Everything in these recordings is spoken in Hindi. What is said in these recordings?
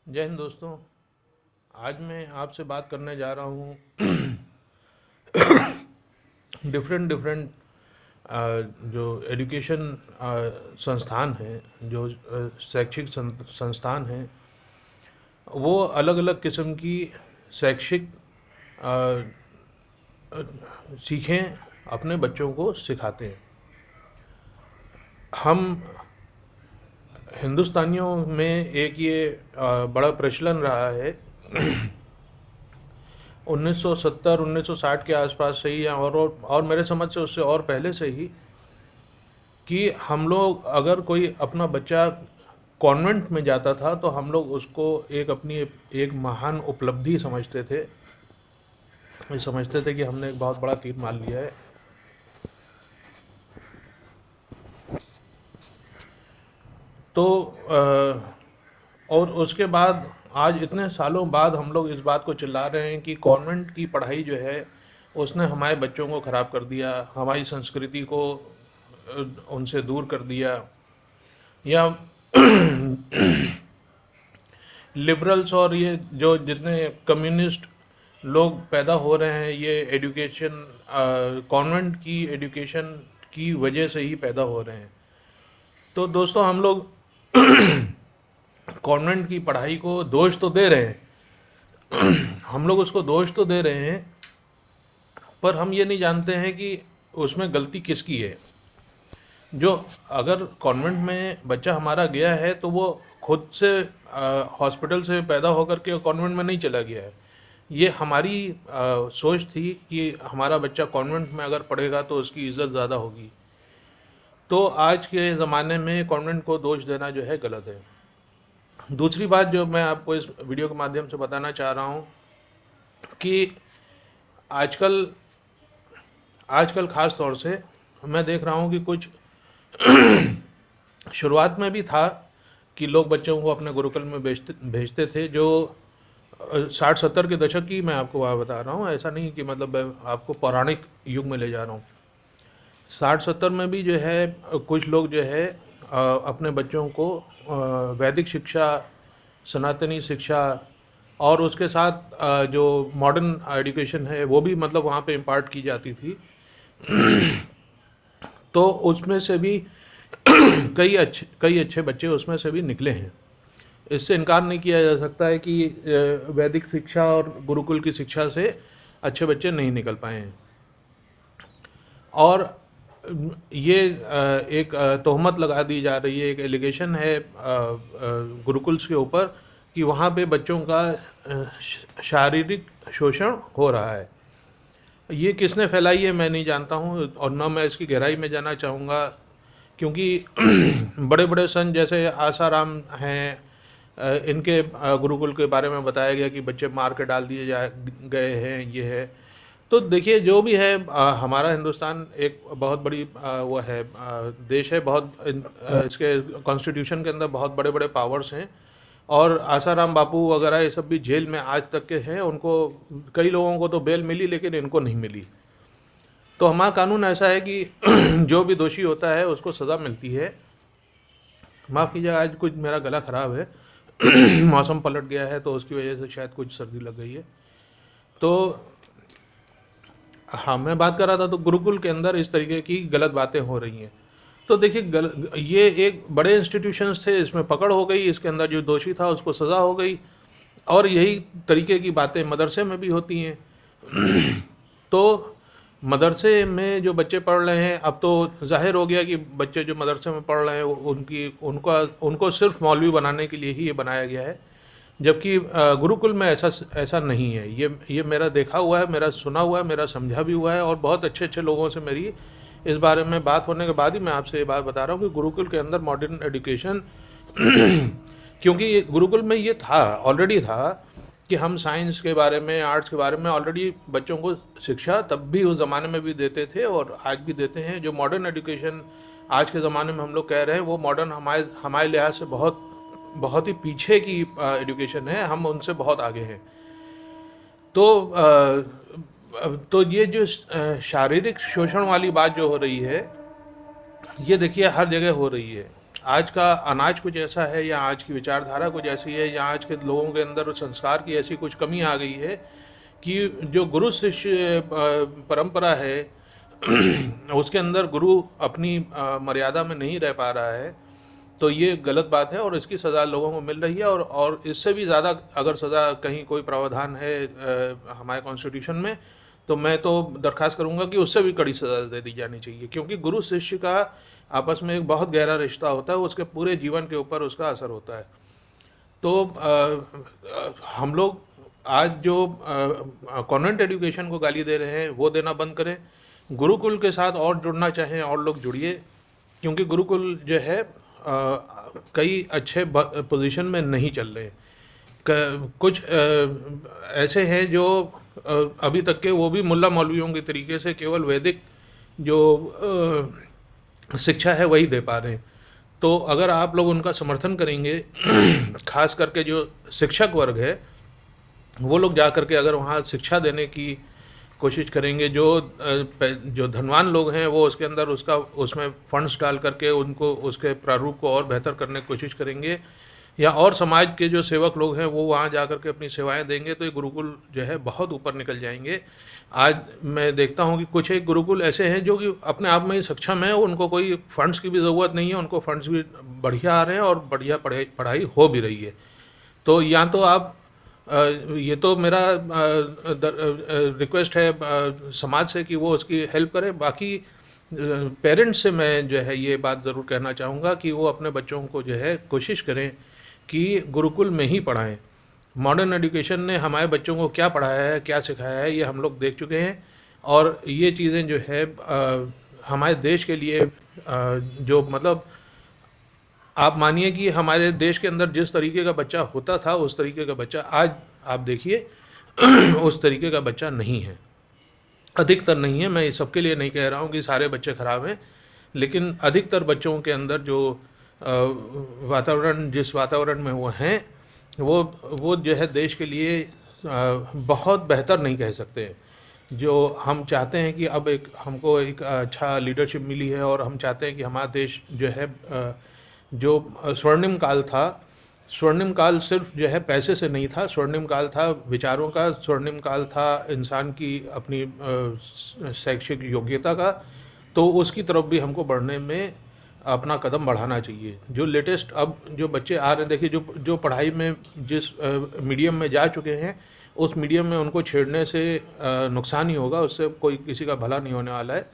जय हिंद दोस्तों। आज मैं आपसे बात करने जा रहा हूँ डिफरेंट डिफरेंट जो एजुकेशन संस्थान हैं, जो शैक्षिक संस्थान हैं, वो अलग अलग किस्म की शैक्षिक अ, सीखें अपने बच्चों को सिखाते हैं। हम हिंदुस्तानियों में एक ये बड़ा प्रचलन रहा है 1970 1960 के आसपास से ही, और मेरे समझ से उससे और पहले से ही, कि हम लोग अगर कोई अपना बच्चा कॉन्वेंट में जाता था तो हम लोग उसको एक अपनी एक महान उपलब्धि समझते थे। ये समझते थे कि हमने एक बहुत बड़ा तीर मार लिया है। तो और उसके बाद आज इतने सालों बाद हम लोग इस बात को चिल्ला रहे हैं कि कॉन्वेंट की पढ़ाई जो है उसने हमारे बच्चों को ख़राब कर दिया, हमारी संस्कृति को उनसे दूर कर दिया, या लिबरल्स और ये जो जितने कम्युनिस्ट लोग पैदा हो रहे हैं, ये एजुकेशन कॉन्वेंट की एजुकेशन की वजह से ही पैदा हो रहे हैं। तो दोस्तों, हम लोग कॉन्वेंट की पढ़ाई को दोष तो दे रहे हैं, हम लोग उसको दोष तो दे रहे हैं, पर हम ये नहीं जानते हैं कि उसमें गलती किसकी है। जो अगर कॉन्वेंट में बच्चा हमारा गया है तो वो खुद से हॉस्पिटल से पैदा होकर के कॉन्वेंट में नहीं चला गया है। ये हमारी सोच थी कि हमारा बच्चा कॉन्वेंट में अगर पढ़ेगा तो उसकी इज़्ज़त ज़्यादा होगी। तो आज के ज़माने में कॉन्वेंट को दोष देना जो है गलत है। दूसरी बात जो मैं आपको इस वीडियो के माध्यम से बताना चाह रहा हूँ कि आजकल आजकल ख़ास तौर से मैं देख रहा हूँ कि कुछ शुरुआत में भी था कि लोग बच्चों को अपने गुरुकुल में भेजते थे, जो 60-70 के दशक की मैं आपको बात बता रहा हूँ। ऐसा नहीं कि मतलब मैं आपको पौराणिक युग में ले जा रहा हूँ। 60-70 में भी जो है कुछ लोग जो है अपने बच्चों को वैदिक शिक्षा, सनातनी शिक्षा और उसके साथ जो मॉडर्न एजुकेशन है वो भी मतलब वहाँ पे इम्पार्ट की जाती थी। तो उसमें से भी कई अच्छे बच्चे उसमें से भी निकले हैं। इससे इनकार नहीं किया जा सकता है कि वैदिक शिक्षा और गुरुकुल की शिक्षा से अच्छे बच्चे नहीं निकल पाए हैं। और ये एक तोहमत लगा दी जा रही है, एक एलिगेशन है गुरुकुल्स के ऊपर कि वहाँ पे बच्चों का शारीरिक शोषण हो रहा है। ये किसने फैलाई है मैं नहीं जानता हूँ, और ना मैं इसकी गहराई में जाना चाहूँगा, क्योंकि बड़े बड़े संत जैसे आसाराम हैं, इनके गुरुकुल के बारे में बताया गया कि बच्चे मार के डाल दिए गए हैं, ये है। तो देखिए, जो भी है, हमारा हिंदुस्तान एक बहुत बड़ी वो है देश है, बहुत इसके कॉन्स्टिट्यूशन के अंदर बहुत बड़े बड़े पावर्स हैं, और आसाराम बापू वगैरह ये सब भी जेल में आज तक के हैं। उनको कई लोगों को तो बेल मिली, लेकिन इनको नहीं मिली। तो हमारा कानून ऐसा है कि जो भी दोषी होता है उसको सज़ा मिलती है। माफ़ कीजिएगा, आज कुछ मेरा गला ख़राब है मौसम पलट गया है तो उसकी वजह से शायद कुछ सर्दी लग गई है। तो हाँ, मैं बात कर रहा था, तो गुरुकुल के अंदर इस तरीके की गलत बातें हो रही हैं। तो देखिए, ये एक बड़े इंस्टीट्यूशंस थे, इसमें पकड़ हो गई, इसके अंदर जो दोषी था उसको सज़ा हो गई, और यही तरीके की बातें मदरसे में भी होती हैं। तो मदरसे में जो बच्चे पढ़ रहे हैं, अब तो जाहिर हो गया कि बच्चे जो मदरसे में पढ़ रहे हैं उनको सिर्फ मौलवी बनाने के लिए ही ये बनाया गया है, जबकि गुरुकुल में ऐसा ऐसा नहीं है। ये मेरा देखा हुआ है, मेरा सुना हुआ है, मेरा समझा भी हुआ है, और बहुत अच्छे अच्छे लोगों से मेरी इस बारे में बात होने के बाद ही मैं आपसे ये बात बता रहा हूँ कि गुरुकुल के अंदर मॉडर्न एजुकेशन क्योंकि गुरुकुल में ये था, ऑलरेडी था कि हम साइंस के बारे में, आर्ट्स के बारे में ऑलरेडी बच्चों को शिक्षा तब भी उस ज़माने में भी देते थे और आज भी देते हैं। जो मॉडर्न एजुकेशन आज के ज़माने में हम लोग कह रहे हैं, वो मॉडर्न हमारे लिहाज से बहुत बहुत ही पीछे की एजुकेशन है, हम उनसे बहुत आगे हैं। तो ये जो शारीरिक शोषण वाली बात जो हो रही है, ये देखिए हर जगह हो रही है। आज का अनाज कुछ ऐसा है, या आज की विचारधारा कुछ ऐसी है, या आज के लोगों के अंदर संस्कार की ऐसी कुछ कमी आ गई है कि जो गुरु शिष्य परंपरा है उसके अंदर गुरु अपनी मर्यादा में नहीं रह पा रहा है। तो ये गलत बात है और इसकी सज़ा लोगों को मिल रही है, और इससे भी ज़्यादा अगर सज़ा कहीं कोई प्रावधान है हमारे कॉन्स्टिट्यूशन में, तो मैं तो दरख्वास्त करूंगा कि उससे भी कड़ी सज़ा दे दी जानी चाहिए, क्योंकि गुरु शिष्य का आपस में एक बहुत गहरा रिश्ता होता है, उसके पूरे जीवन के ऊपर उसका असर होता है। तो हम लोग आज जो कॉन्वेंट एजुकेशन को गाली दे रहे हैं वो देना बंद करें, गुरुकुल के साथ और जुड़ना चाहें और लोग जुड़िए, क्योंकि गुरुकुल जो है कई अच्छे पोजीशन में नहीं चल रहे। कुछ ऐसे हैं जो अभी तक के वो भी मुल्ला मौलवियों के तरीके से केवल वैदिक जो शिक्षा है वही दे पा रहे हैं। तो अगर आप लोग उनका समर्थन करेंगे खास करके जो शिक्षक वर्ग है वो लोग जा करके अगर वहाँ शिक्षा देने की कोशिश करेंगे, जो धनवान लोग हैं वो उसके अंदर उसमें फंड्स डाल करके उनको उसके प्रारूप को और बेहतर करने की कोशिश करेंगे, या और समाज के जो सेवक लोग हैं वो वहाँ जा कर के अपनी सेवाएं देंगे, तो ये गुरुकुल जो है बहुत ऊपर निकल जाएंगे। आज मैं देखता हूँ कि कुछ एक गुरुकुल ऐसे हैं जो कि अपने आप में ही सक्षम है, उनको कोई फंड्स की भी ज़रूरत नहीं है, उनको फंड्स भी बढ़िया आ रहे हैं और बढ़िया पढ़ाई हो भी रही है। तो या तो आप ये तो मेरा रिक्वेस्ट है समाज से कि वो उसकी हेल्प करें। बाकी पेरेंट्स से मैं जो है ये बात ज़रूर कहना चाहूँगा कि वो अपने बच्चों को जो है कोशिश करें कि गुरुकुल में ही पढ़ाएं। मॉडर्न एजुकेशन ने हमारे बच्चों को क्या पढ़ाया है, क्या सिखाया है, ये हम लोग देख चुके हैं, और ये चीज़ें जो है हमारे देश के लिए जो मतलब आप मानिए कि हमारे देश के अंदर जिस तरीके का बच्चा होता था उस तरीके का बच्चा आज आप देखिए उस तरीके का बच्चा नहीं है, अधिकतर नहीं है। मैं सबके लिए नहीं कह रहा हूँ कि सारे बच्चे खराब हैं, लेकिन अधिकतर बच्चों के अंदर जो वातावरण जिस वातावरण में वो हैं वो जो है देश के लिए बहुत बेहतर नहीं कह सकते। जो हम चाहते हैं कि अब हमको एक अच्छा लीडरशिप मिली है, और हम चाहते हैं कि हमारा देश जो है जो स्वर्णिम काल था, स्वर्णिम काल सिर्फ जो है पैसे से नहीं था, स्वर्णिम काल था विचारों का, स्वर्णिम काल था इंसान की अपनी शैक्षिक योग्यता का। तो उसकी तरफ भी हमको बढ़ने में अपना कदम बढ़ाना चाहिए। जो लेटेस्ट अब जो बच्चे आ रहे हैं, देखिए जो पढ़ाई में जिस मीडियम में जा चुके हैं उस मीडियम में उनको छेड़ने से नुकसान ही होगा, उससे कोई किसी का भला नहीं होने वाला है।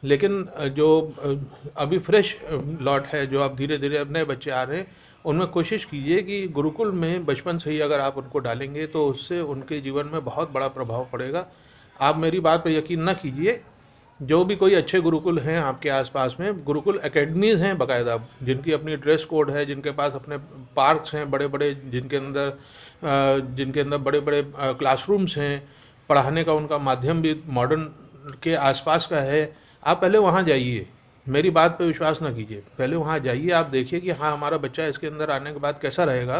लेकिन जो अभी फ्रेश लॉट है, जो अब धीरे धीरे अब नए बच्चे आ रहे हैं, उनमें कोशिश कीजिए कि गुरुकुल में बचपन से ही अगर आप उनको डालेंगे तो उससे उनके जीवन में बहुत बड़ा प्रभाव पड़ेगा। आप मेरी बात पर यकीन न कीजिए, जो भी कोई अच्छे गुरुकुल हैं आपके आसपास में, गुरुकुल एकेडमीज़ हैं बाकायदा, जिनकी अपनी ड्रेस कोड है, जिनके पास अपने पार्क्स हैं बड़े बड़े, जिनके अंदर बड़े बड़े क्लासरूम्स हैं, पढ़ाने का उनका माध्यम भी मॉडर्न के आसपास का है। आप पहले वहाँ जाइए, मेरी बात पे विश्वास ना कीजिए, पहले वहाँ जाइए, आप देखिए कि हाँ हमारा बच्चा इसके अंदर आने के बाद कैसा रहेगा।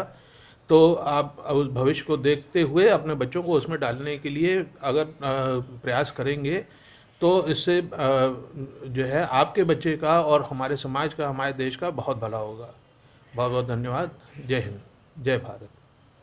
तो आप उस भविष्य को देखते हुए अपने बच्चों को उसमें डालने के लिए अगर प्रयास करेंगे तो इससे जो है आपके बच्चे का और हमारे समाज का, हमारे देश का बहुत भला होगा। बहुत बहुत धन्यवाद। जय हिंद, जय भारत।